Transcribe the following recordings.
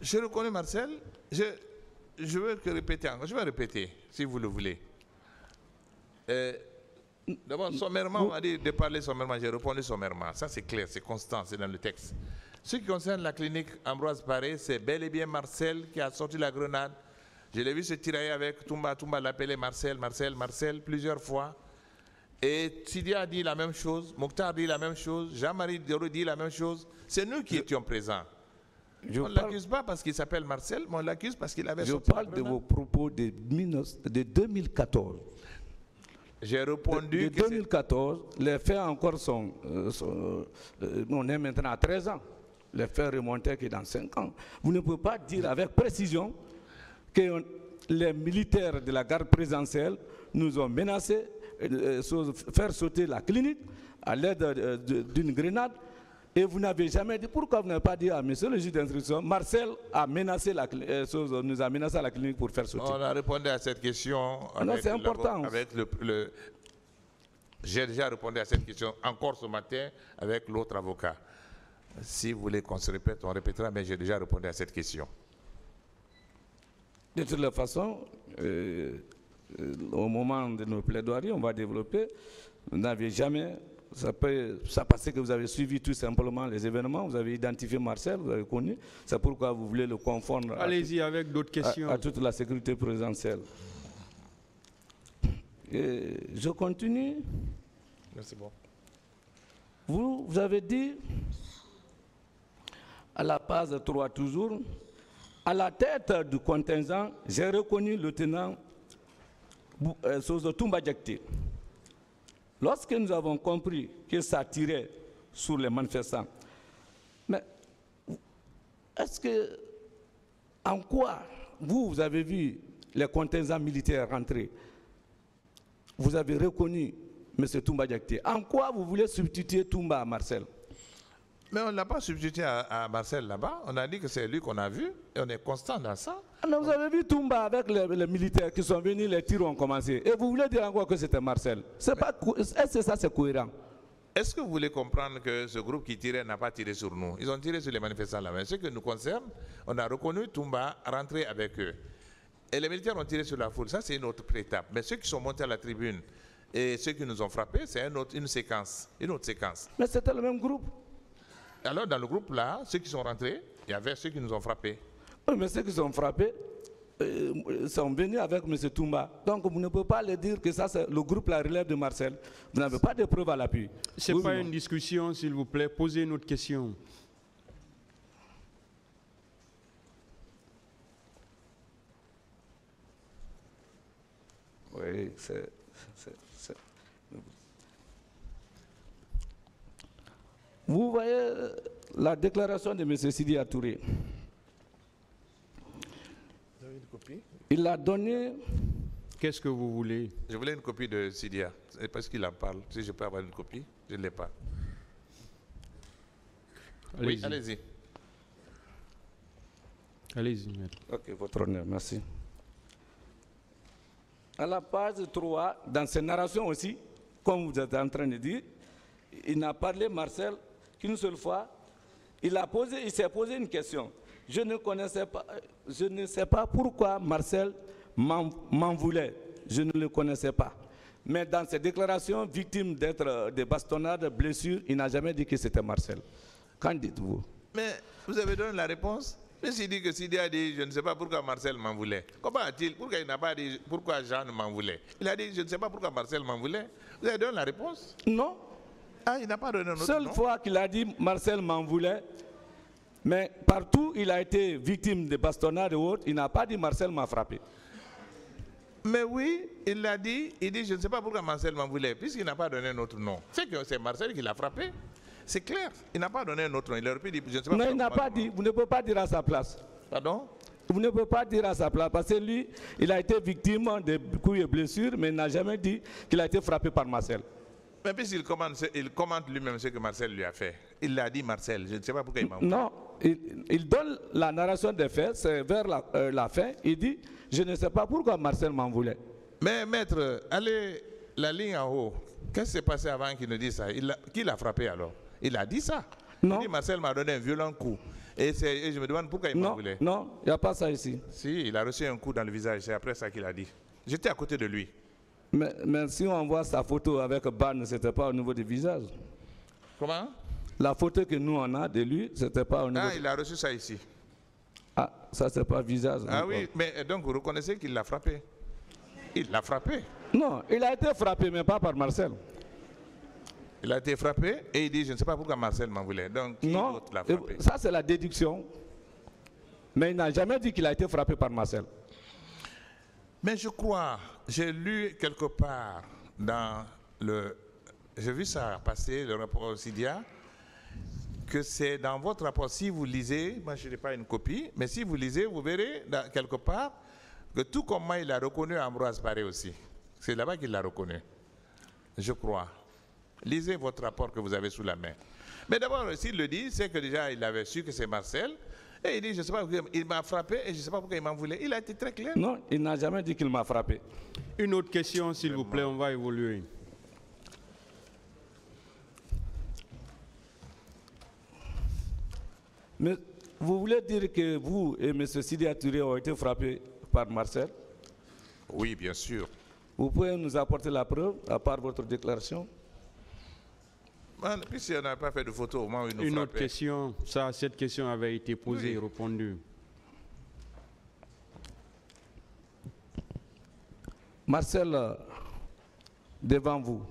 Je reconnais Marcel. Je veux répéter encore. Je vais répéter, si vous le voulez. D'abord, sommairement, on m'a dit de parler sommairement. J'ai répondu sommairement. Ça, c'est clair, c'est constant, c'est dans le texte. Ce qui concerne la clinique Ambroise Paré, c'est bel et bien Marcel qui a sorti la grenade. Je l'ai vu se tirailler avec Toumba. Toumba l'appelait Marcel, Marcel, Marcel plusieurs fois. Et Sidia a dit la même chose, Mokhtar dit la même chose, Jean-Marie Dioro dit la même chose. C'est nous qui étions présents. On ne l'accuse pas parce qu'il s'appelle Marcel, mais on l'accuse parce qu'il avait sorti la grenade. Je parle de vos propos de 2014. J'ai répondu de 2014, les faits encore sont... on est maintenant à 13 ans. Les faits remontaient que dans 5 ans. Vous ne pouvez pas dire avec précision que les militaires de la garde présidentielle nous ont menacés faire sauter la clinique à l'aide d'une grenade. Et vous n'avez jamais dit, pourquoi vous n'avez pas dit à monsieur le juge d'instruction, Marcel a menacé nous a menacé à la clinique pour faire sauter. On a répondu à cette question. Non, c'est important. J'ai déjà répondu à cette question encore ce matin avec l'autre avocat. Si vous voulez qu'on se répète, on répétera, mais j'ai déjà répondu à cette question. De toute façon, au moment de nos plaidoiries, on va développer. Vous n'avez jamais... Ça parce que vous avez suivi tout simplement les événements, vous avez identifié Marcel, vous avez connu. C'est pourquoi vous voulez le confondre avec d'autres questions. À toute la sécurité présidentielle. Et je continue. Merci bon. Vous avez dit, à la page 3 toujours, à la tête du contingent, j'ai reconnu le lieutenant Toumba Diakité. Lorsque nous avons compris que ça tirait sur les manifestants, mais est-ce que, en quoi vous avez vu les contingents militaires rentrer? Vous avez reconnu M. Toumba Diakité. En quoi vous voulez substituer Toumba à Marcel? Mais on ne l'a pas substitué à Marcel là-bas. On a dit que c'est lui qu'on a vu et on est constant dans ça. Mais vous avez vu Toumba avec les militaires qui sont venus, les tirs ont commencé. Et vous voulez dire encore que c'était Marcel? Est-ce que ça c'est cohérent? Est-ce que vous voulez comprendre que ce groupe qui tirait n'a pas tiré sur nous? Ils ont tiré sur les manifestants là. Mais ce qui nous concerne, on a reconnu Toumba rentrer avec eux. Et les militaires ont tiré sur la foule. Ça, c'est une autre étape. Mais ceux qui sont montés à la tribune et ceux qui nous ont frappés, c'est une autre séquence. Mais c'était le même groupe. Alors, dans le groupe là, ceux qui sont rentrés, il y avait ceux qui nous ont frappés. Oui, mais ceux qui sont frappés sont venus avec M. Toumba. Donc, vous ne pouvez pas leur dire que ça, le groupe la relève de Marcel. Vous n'avez pas de preuves à l'appui. Ce n'est pas une discussion, s'il vous plaît. Posez une autre question. Oui, Vous voyez la déclaration de M. Sidia Touré. Vous avez une copie? Il l'a donné. Qu'est-ce que vous voulez? Je voulais une copie de Sidia. C'est parce qu'il en parle. Si je peux avoir une copie, je ne l'ai pas. Oui, allez-y. Allez-y, maître. Ok, votre honneur, merci. À la page 3, dans ses narrations aussi, comme vous êtes en train de dire, il n'a parlé, Marcel, qu'une seule fois. Il s'est posé une question. Je ne sais pas pourquoi Marcel m'en voulait. Je ne le connaissais pas. Mais dans ses déclarations, victime d'être de bastonnades, de blessures, il n'a jamais dit que c'était Marcel. Qu'en dites-vous? Mais vous avez donné la réponse? Mais s'il dit que Sidi a dit, je ne sais pas pourquoi Marcel m'en voulait. Comment a-t-il? Pourquoi il n'a pas dit pourquoi Jean m'en voulait? Il a dit, je ne sais pas pourquoi Marcel m'en voulait. Vous avez donné la réponse? Non. Ah, il n'a pas donné notre Seule fois qu'il a dit Marcel m'en voulait, mais partout il a été victime de bastonnades et autres, il n'a pas dit Marcel m'a frappé. Mais oui, il l'a dit, il dit je ne sais pas pourquoi Marcel m'en voulait, puisqu'il n'a pas donné notre nom. C'est que c'est Marcel qui l'a frappé. C'est clair, il n'a pas donné notre nom. Il aurait pu dire je ne sais pas. Non, il n'a pas dit, vous ne pouvez pas dire à sa place. Pardon? Vous ne pouvez pas dire à sa place, parce que lui, il a été victime de coups et blessures, mais il n'a jamais dit qu'il a été frappé par Marcel. Mais puisqu'il commente lui-même ce que Marcel lui a fait. Il l'a dit Marcel, je ne sais pas pourquoi il m'a... Non, il donne la narration des faits, c'est vers la fin, il dit, je ne sais pas pourquoi Marcel m'en voulait. Mais maître, allez, la ligne en haut, qu'est-ce qui s'est passé avant qu'il ne dise ça? Qui l'a frappé alors? Il a dit ça. Non. Il dit Marcel m'a donné un violent coup. Et je me demande pourquoi il m'a Non, voulu. non, il n'y a pas ça ici. Si, il a reçu un coup dans le visage, c'est après ça qu'il a dit. J'étais à côté de lui. Mais si on voit sa photo avec Ban, ce n'était pas au niveau du visage. Comment? La photo que nous on a de lui, ce n'était pas au niveau. Ah, il a reçu ça ici. Ah, ça c'est pas visage. Ah encore. oui, mais donc vous reconnaissez qu'il l'a frappé? Il l'a frappé. Non, il a été frappé, mais pas par Marcel. Il a été frappé et il dit, je ne sais pas pourquoi Marcel m'en voulait. Donc, qui Non, d'autre l'a frappé? ça c'est la déduction. Mais il n'a jamais dit qu'il a été frappé par Marcel. Mais je crois, j'ai lu quelque part dans le... J'ai vu ça passer, le rapport Sidia, que c'est dans votre rapport, si vous lisez, moi je n'ai pas une copie, mais si vous lisez, vous verrez quelque part que tout comme moi, il a reconnu Ambroise Paré aussi. C'est là-bas qu'il l'a reconnu, je crois. Lisez votre rapport que vous avez sous la main. Mais d'abord, s'il le dit, c'est que déjà il avait su que c'est Marcel. Et il dit, je ne sais pas, il m'a frappé et je ne sais pas pourquoi il m'en voulait. Il a été très clair. Non, il n'a jamais dit qu'il m'a frappé. Une autre question, s'il vous plaît, on va évoluer. Mais vous voulez dire que vous et M. Sidia Touré ont été frappés par Marcel? Oui, bien sûr. Vous pouvez nous apporter la preuve, à part votre déclaration? Puisqu'on n'a pas fait de photo, au moins il nous Une autre frappait. question, cette question avait été posée et répondue. Marcel, devant vous,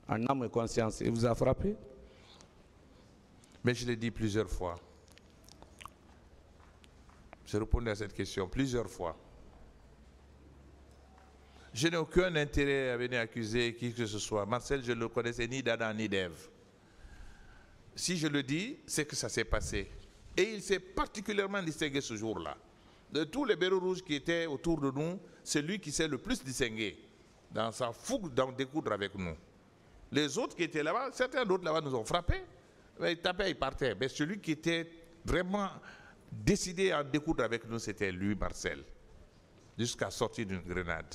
en âme et conscience, il vous a frappé? Mais je l'ai dit plusieurs fois. J'ai répondu à cette question plusieurs fois. Je n'ai aucun intérêt à venir accuser qui que ce soit. Marcel, je ne le connaissais ni d'Adam ni d'Ève. Si je le dis, c'est que ça s'est passé. Et il s'est particulièrement distingué ce jour-là. De tous les béros rouges qui étaient autour de nous, c'est lui qui s'est le plus distingué dans sa fougue d'en découdre avec nous. Les autres qui étaient là-bas, certains d'autres là-bas nous ont frappés. Ils tapaient, ils partaient. Mais celui qui était vraiment décidé à en découdre avec nous, c'était lui, Marcel. Jusqu'à sortir d'une grenade.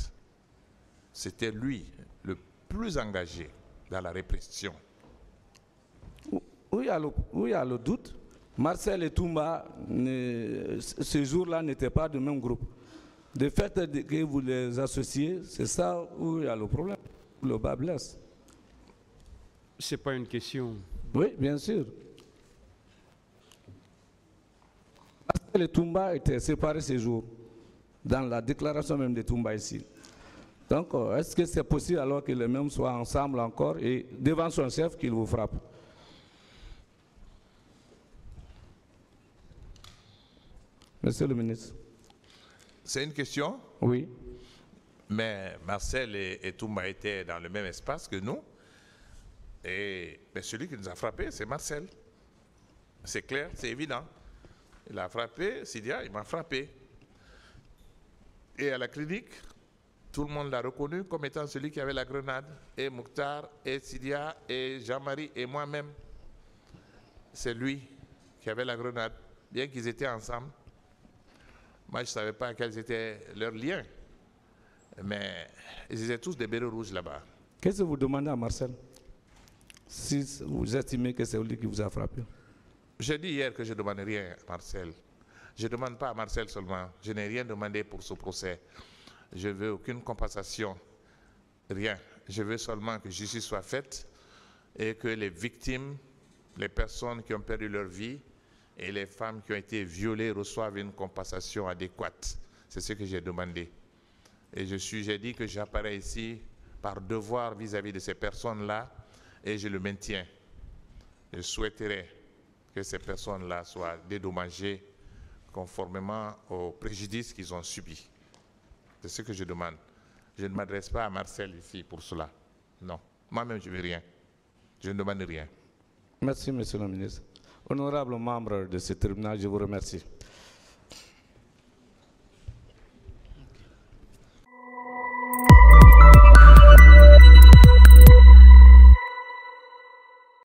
C'était lui le plus engagé dans la répression. Où il y a le doute, Marcel et Toumba, ce jour-là, n'étaient pas du même groupe. Le fait que vous les associez, c'est ça où il y a le problème, le bas blesse. Ce n'est pas une question. Oui, bien sûr. Marcel et Toumba étaient séparés ce jour, dans la déclaration même de Toumba ici. Donc, est-ce que c'est possible alors que les mêmes soient ensemble encore et devant son chef qu'il vous frappe? Monsieur le ministre. C'est une question? Oui. Mais Marcel et Toumba étaient dans le même espace que nous. Et celui qui nous a frappé, c'est Marcel. C'est clair, c'est évident. Il a frappé, Sidia, il m'a frappé. Et à la clinique, tout le monde l'a reconnu comme étant celui qui avait la grenade. Et Mouktar, et Sidia, et Jean-Marie, et moi-même. C'est lui qui avait la grenade, bien qu'ils étaient ensemble. Moi, je ne savais pas quels étaient leurs liens. Mais ils étaient tous des bérets rouges là-bas. Qu'est-ce que vous demandez à Marcel, si vous estimez que c'est lui qui vous a frappé? J'ai dit hier que je ne demande rien à Marcel. Je ne demande pas à Marcel seulement. Je n'ai rien demandé pour ce procès. Je ne veux aucune compensation, rien. Je veux seulement que justice soit faite et que les victimes, les personnes qui ont perdu leur vie et les femmes qui ont été violées reçoivent une compensation adéquate. C'est ce que j'ai demandé. Et j'ai dit que j'apparais ici par devoir vis-à-vis de ces personnes-là et je le maintiens. Je souhaiterais que ces personnes-là soient dédommagées conformément au préjudice qu'ils ont subi. C'est ce que je demande. Je ne m'adresse pas à Marcel ici pour cela. Non. Moi-même, je ne veux rien. Je ne demande rien. Merci, monsieur le ministre. Honorable membre de ce tribunal, je vous remercie.